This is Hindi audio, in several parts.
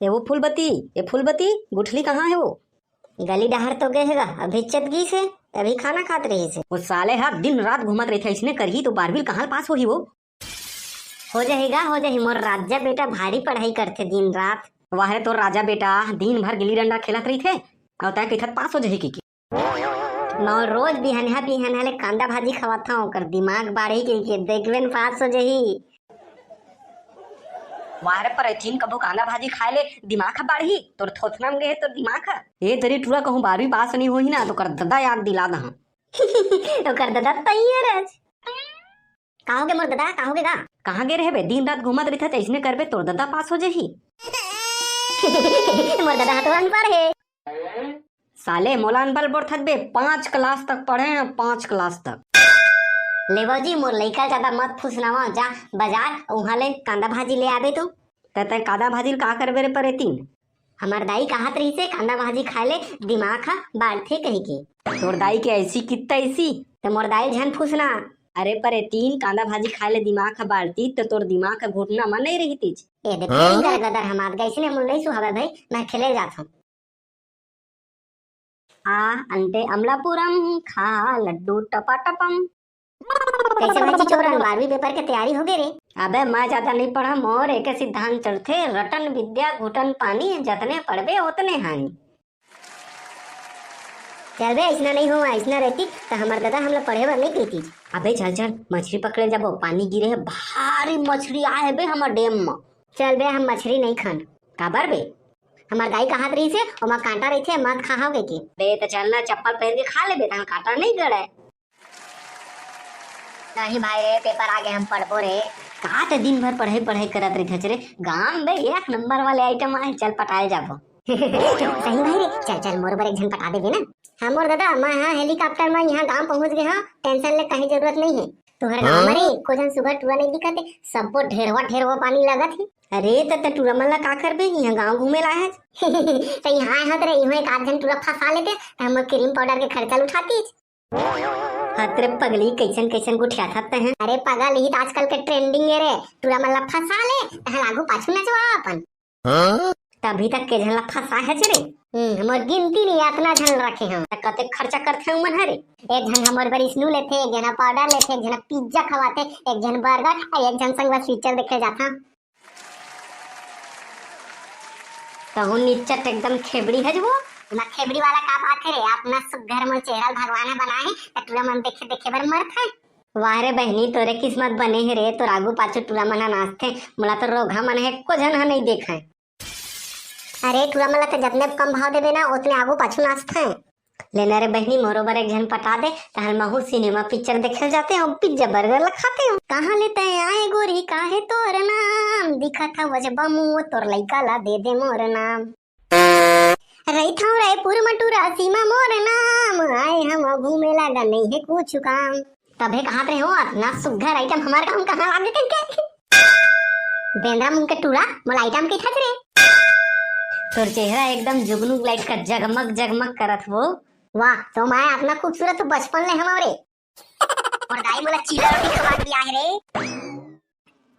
ये वो फूलबती, ये फूलबती गुठली कहाँ है वो? गली डहर तो गए हैगा, अभी चत गई से, अभी खाना खात रही से। वो साले हाथ दिन रात घूमत रही था, इसने करही तो 12वीं कहाँ पास होही वो? हो जाएगी मोर राजा बेटा भारी पढ़ाई करते दिन रात। वाह रे तो राजा बेटा दिन भर गिल्ली डंडा खेलत रही थे और तय कहत पास हो जाही की नौ रोज बिहनहा ले कांदा भाजी खवाता हूँ, कर दिमाग बाढ़ी के देखबे न पास हो जाही। वाह रे पर ऐथिन कबो कांदा भाजी खाए ले दिमाग का बाढ़ी तोर थोथना में गए तो दिमाग का ये तेरी टूरा कहूँ 12वीं पास नहीं होही ना तो कर दादा याद दिला दहा। तो कर दादा तैयार कहोगे मोर दादा कहोगे गा कहाँ गे रहे बे? दिन रात घूमत रही था ऐसने करबे तोर दादा पास हो जाही। मोर दादा तो अनपढ़ है। साले मोला अनपढ़ बोल थकबे 5 क्लास तक पढ़े हैं, 5 क्लास तक। लेवो जी मोर लइका ज्यादा मत फुसनावा, जा बाजार वहाँ ले कांदा भाजी ले आबे तो। तय कांदा भाजी का करबे रे पर एतीन? हमार दाई कहात रही से कांदा भाजी खाए ले दिमाग हा बाढ़ते कही के। तोर दाई के ऐसी कितना ऐसी तो मोर दाई झन फुसना। अरे पर एतीन कांदा भाजी खाए ले दिमाग का बाढ़ती तो तोर दिमाग का घुटना मन नहीं रही तीज। ए दे फिर गदर हमार गई इसने मुल नहीं सुहावे भाई, मैं खेले जात हूं। अंटे अमलापुरम खा लड्डू टपाटपम। कैसे भाई चोरन 12वीं पेपर के तैयारी हो गई रे? अबे मैं ज्यादा नहीं पढ़ा, मोर एक सिद्धांत चलते रटन विद्या घुटन पानी, जतने पढ़बे उतने हानि। चल बे ऐसा नहीं हुआ, ऐसा रहती तो हमार दादा हम लोग पढ़े बर नहीं कहती। अबे चल चल मछली पकड़े जाबो, पानी गिरे है, भारी मछली आए बे हमार डैम में। चल बे हम मछली नहीं खान। काबर बे? हमार गाय कहात रही से और मां कांटा रही थे, मत खाओगे की? बे तो चलना चप्पल पहन के खा ले बे, तहां कांटा नहीं गड़े। नहीं भाई रे पेपर आगे हम पढ़बो रे। कहा तो दिन भर पढ़ाई करत रही थे रे, गांव में 1 नंबर वाले आइटम आए, चल पटाए जाबो। सही भाई रे, चल चल मोर बर एक झन पटा देबे ना। हाँ मोर दादा मैं हाँ हेलीकॉप्टर में यहाँ गांव पहुँच गए हाँ, टेंशन ले कहीं जरूरत नहीं है। तुम्हारे गांव में रे को जन सुबह टूरा नहीं दिखते, सबको ढेरवा पानी लगत है। अरे तो टूरा मन ला का करबे, यहाँ गांव घूमे लाए है। तो यहाँ आए हत रे, यहाँ एक आध जन टूरा फंसा लेते तो हम क्रीम पाउडर के खर्चा उठाती। हतरे पगली कैसन कैसन गुठिया थाते हैं। अरे पगल ही आजकल के ट्रेंडिंग है रे, टूरा मन ला फंसा ले तहां लागू पाछू नचवा अपन। तभी तक के झन ला फंसा है रे। हमर गिनती नहीं इतना झन रखे हम, कते खर्चा करते हैं मन हरे। एक झन हमर बर स्नू लेथे, एक जना पाउडर लेथे, एक जना पिज्जा खवाते, एक झन बर्गर और एक झन संग बस पिक्चर देखे जाता। कहूँ निच्चट एकदम खेबड़ी है जो वो ना खेबड़ी वाला का बात है रे, अपना सुघर मन चेहरा भगवान बनाए है तो टूरा मन देखे देखे बर मरत है। वाह रे बहनी तोरे किस्मत बने है रे, तो आगू पाछू टूरा मना नाचते, मोला तो रोगा मन है को झन नहीं देखा है। अरे टूरा मला तो जितने कम भाव देबे ना उतने आगू पाछू नाचते हैं। लेना रे बहनी मोरो बर एक झन पटा दे, तहल महू सिनेमा पिक्चर देखे जाते हैं, पिज्जा बर्गर खाते हैं। कहाँ लेते आए गोरी काहे तोर नाम, दिखा था वजबा मुँह तोर लइका ला दे दे मोर नाम। रही था रायपुर मटूरा सीमा मोर नाम, आए हम घूमे लगा नहीं है कुछ काम। तबे कहाँ रहे हो अपना सुघर आइटम हमारे काम कहाँ आगे करके बेंद्रा मुंह के टूरा मोला आइटम के था रे। तोर चेहरा एकदम जुगनू लाइट का जगमग जगमग करत वो। वाह तो मैं अपना खूबसूरत तो बचपन ले हमारे और दाई मोला चीला रोटी खवा दिया है रे।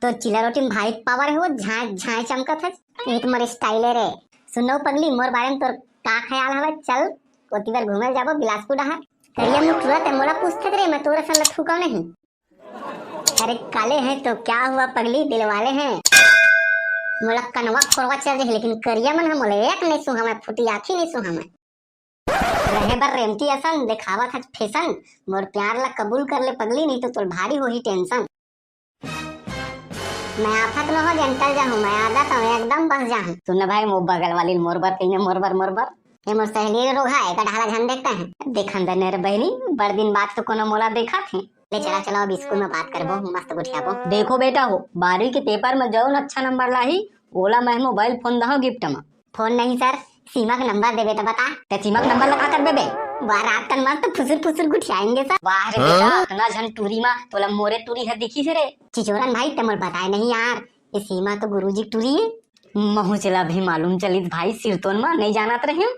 तो चीला रोटी में भाई पावर है वो झाए झाए चमकत है, ये तुम्हारे स्टाइल है रे। सुनो पगली मोर बारे में तोर का ख्याल हवे, चल कोती बार घूमे जाबो बिलासपुर डहा। करिया मुख तुरंत मोला पूछते रे, मैं तोरे संग ठुकाव नहीं। अरे काले हैं तो क्या हुआ पगली, दिल वाले हैं। मोला कनवा खोरवा चल रही लेकिन करिया मन हम एक नहीं सुहा, मैं फुटी आँखी नहीं सुहा। मैं रहे बर रेमती असन दिखावा था फैशन, मोर प्यार ला कबूल कर ले पगली, नहीं तो तोर भारी हो ही टेंशन। मैं आफत न हो जंटल जाहूँ, मैं आदत हूँ एकदम बस जाहूँ। सुन भाई मो बगल वाली मोरबर कहीं मोरबर ये मोर सहेली रे रोगा है, ढाला झन देखता है। देखन दे रे बहनी, बड़ दिन बाद तो कोनो मोला देखा थे। ले चला चलो अब स्कूल में बात करबो, मस्त गुठियाबो। देखो बेटा हो 12वीं के पेपर में जौन अच्छा नंबर लाही ओला मैं मोबाइल फोन दहो गिफ्ट में। फोन नहीं सर, सीमा का नंबर देबे तो बता। ते सीमा का नंबर लगा कर बेबे, बारात का मस्त फुसुर गुठियाएंगे सर। वाह रे बेटा इतना झन टूरी मा तोला मोरे टूरी है दिखी से रे। चिचोरन भाई तमर बताए नहीं यार, ये सीमा तो गुरुजी टूरी है। महू चला भी मालूम चलित भाई, सिरतोन मा नहीं जानत रहे।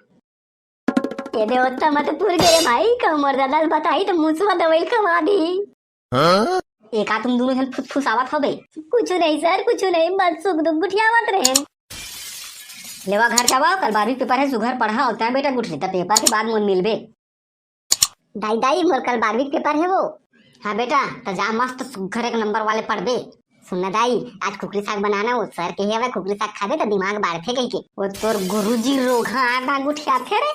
ये दे होता मत टूर गए भाई, कमर दादा बताई तो मुसवा दवाई खवा दी। एका तुम दोनों जन फुसफुसावत हो बे? कुछ नहीं सर कुछ नहीं, बस सुख दुख गुठियावत रहे। लेवा घर जावा, कल 12वीं पेपर है, सुघर पढ़ा होता है बेटा गुठरी, तब पेपर के बाद मन मिलबे। दाई दाई मोर कल 12वीं पेपर है वो। हाँ बेटा, तो जा मस्त सुघर 1 नंबर वाले पढ़बे। सुनना दाई, आज खुखरी साग बनाना, वो सर के हवे खुखरी साग खा दे तो दिमाग बढ़ते कहीं के। वो तोर गुरुजी रोगा आटा गुठिया थे रे,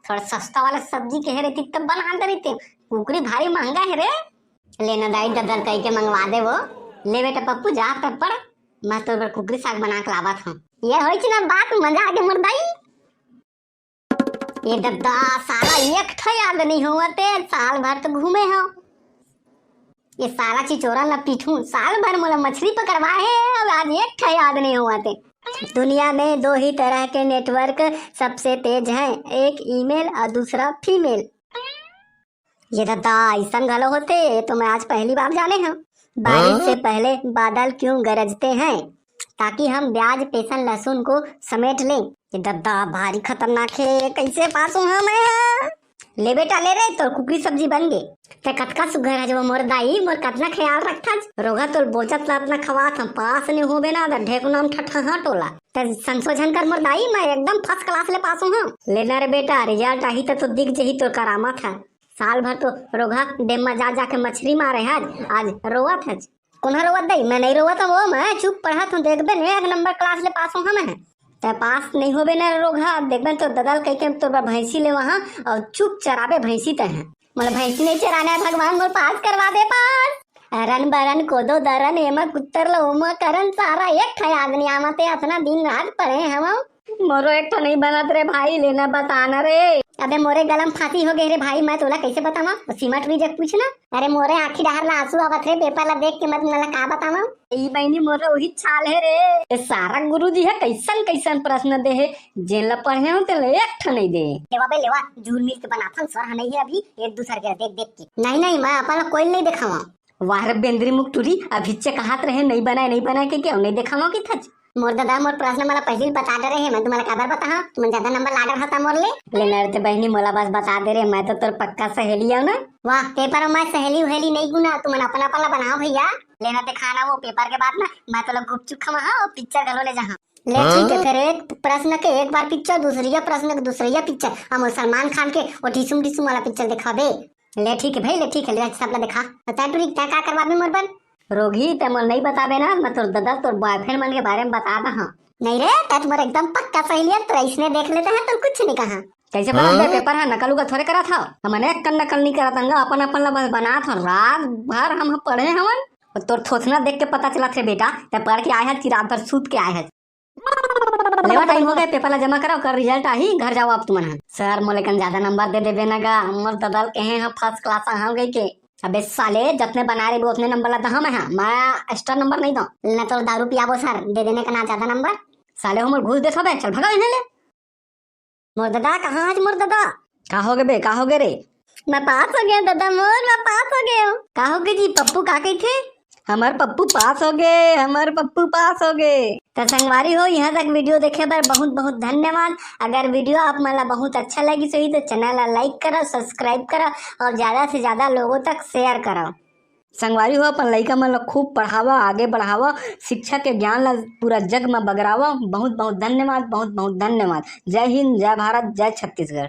थोड़ा सस्ता वाला सब्जी कह रही थी तब बना दे रही थे, कुकरी भारी महंगा है रे। लेना दाई ददल कह के मंगवा दे वो। ले बेटा पप्पू जा तब पढ़, मैं तो कुकरी साग बना के लावा था। ये होई छी ना बात, मजा आगे मोर दाई। ये दद्दा साला एक ठा याद नहीं होते, साल भर तो घूमे हो। ये सारा चिचोरा ला पीठू, साल भर मोला मछली पकड़वाए और आज एक ठा याद नहीं होते। दुनिया में 2 ही तरह के नेटवर्क सबसे तेज हैं, एक ईमेल और दूसरा फीमेल। ये दद्दा ऐसा घलो होते, तो मैं आज पहली बार जाने हूँ। बारिश से पहले बादल क्यों गरजते हैं? ताकि हम प्याज पेसन लहसुन को समेट लें। ये दद्दा भारी खतरनाक है, कैसे पास हूँ मैं? ले बेटा ले रे, तो कुकरी सब्जी बन गई। ते कतका सुघर है जो मोर दाई, मोर कतना ख्याल रखता। रोगा तो बोचत ला अपना खवात हम, पास नहीं होबे ना तो ढेकू नाम ठठा टोला। ते संशोधन कर मोर दाई, मैं एकदम फर्स्ट क्लास ले पास हूँ। लेना रे बेटा, रिजल्ट आई तो दिख जही तो करामत है। साल भर तो रोगा डेम में जा जाके मछली मारे है, आज रोवत है। कौन रोवत दाई? मैं नहीं रोवत वो, मैं चुप पढ़ा तू देखबे ने 1 नंबर क्लास ले पास हूँ मैं। ते पास नहीं होबे ना रोगा, देखबे तो ददल कह के तो भैंसी ले वहाँ और चुप चराबे भैंसी ते हैं। मतलब भैंसी नहीं चराना, भगवान मोर पास करवा दे पास। रन बरन कोदो दरन एमा कुत्तर लो उमा करन, सारा एक ठा याद नहीं आमते, अपना दिन रात पढ़े हम। मोरो एक तो नहीं बनत रे भाई, लेना बताना रे। अबे मोरे गलम फांसी हो गए रे भाई, मैं तोला कैसे बतावा? सीमा ट्री जग पूछना। अरे मोरे आखी डहर ला आंसू आवत रे, पेपर ला देख के मैं तुमला का बतावा? ई बहनी मोरे वही छाल है रे। ये सारा गुरुजी है कैसन कैसन प्रश्न दे है, जेन ला पढ़े हो ते एक ठा नहीं दे। लेवा बे लेवा, झूल मिल के बनाथन सर नहीं है अभी, एक दूसरे के देख देख के। नहीं नहीं, मैं अपन कोई नहीं दिखावा। वाह रे बेंद्री मुक्तुरी, अभी से कहत रहे नहीं बनाए के क्यों नहीं दिखावा की थच। मोर दादा मोर प्रश्न मला पहले बता दे रहे, मैं तुम्हारा खबर बता, तुम ज्यादा नंबर लाडर होता मोर ले। लेना रे बहनी मोला बस बता दे रे, मैं तो तोर पक्का सहेली हूं ना। वाह, पेपर में सहेली उहेली नहीं गुना, तुम अपना अपना बनाओ भैया। लेना दिखाना वो पेपर के बाद ना, मैं तो लोग गुपचुप खमा और पिक्चर घलो ले जहाँ। ले ठीक है, फिर एक प्रश्न के एक बार पिक्चर, दूसरी प्रश्न के दूसरी पिक्चर, हम सलमान खान के वो टीसुम टीसुम वाला पिक्चर दिखा दे। ले ठीक है भाई, ले ठीक है, ले सब दिखा। बता तू क्या क्या करवा भी मोर पर रोगी, ते मोर नहीं बताबे ना, मैं तोर दादा तोर बॉयफ्रेंड मन के बारे में बता दहा। नहीं रे, तब मोर एकदम पक्का सहेली है, तो इसने देख लेते हैं तो कुछ नहीं कहा। कैसे बना दे पेपर है, नकल उगा थोड़े करा था, हमने नकल नहीं करा था, अपन अपन ला बस बना था। रात भर हम पढ़े हवन, तोर थोथना देख के पता चला थे बेटा, ते पढ़ के आए है कि रात भर सूत के आए है। लेवा टाइम हो गया, पेपर ला जमा करो, कर रिजल्ट आई, घर जाओ अब तुम। सर मोले कन ज्यादा नंबर दे देबे ना गा, हमर ददल कहे हैं फर्स्ट क्लास आ गई के। अबे साले, जितने बना रहे उतने नंबर ला दहा मैं एक्स्ट्रा नंबर नहीं दो। ना तो दारू पियाबो सर, दे देने का ना ज्यादा नंबर। साले हमर घूस दे सबे, चल भगा इन्हें ले। मोर दादा कहाँ है मोर दादा? का हो गए बे, का हो गए रे? मैं पास हो गया दादा मोर, मैं पास हो गया। का हो गए जी? पप्पू का कही थे? हमार पप्पू पास हो गए, हमार पप्पू पास हो गए। तो संगवारी हो, यहाँ तक वीडियो देखे पर बहुत बहुत धन्यवाद। अगर वीडियो आप मला बहुत अच्छा लगी सही तो चैनल ला लाइक करो, सब्सक्राइब करो और ज्यादा से ज्यादा लोगों तक शेयर करो। संगवारी हो, अपन लइका मन ला खूब पढ़ावा, आगे बढ़ावा, शिक्षा के ज्ञान ला पूरा जग में बगरावा। बहुत बहुत धन्यवाद, बहुत बहुत धन्यवाद। जय हिंद, जय भारत, जय छत्तीसगढ़।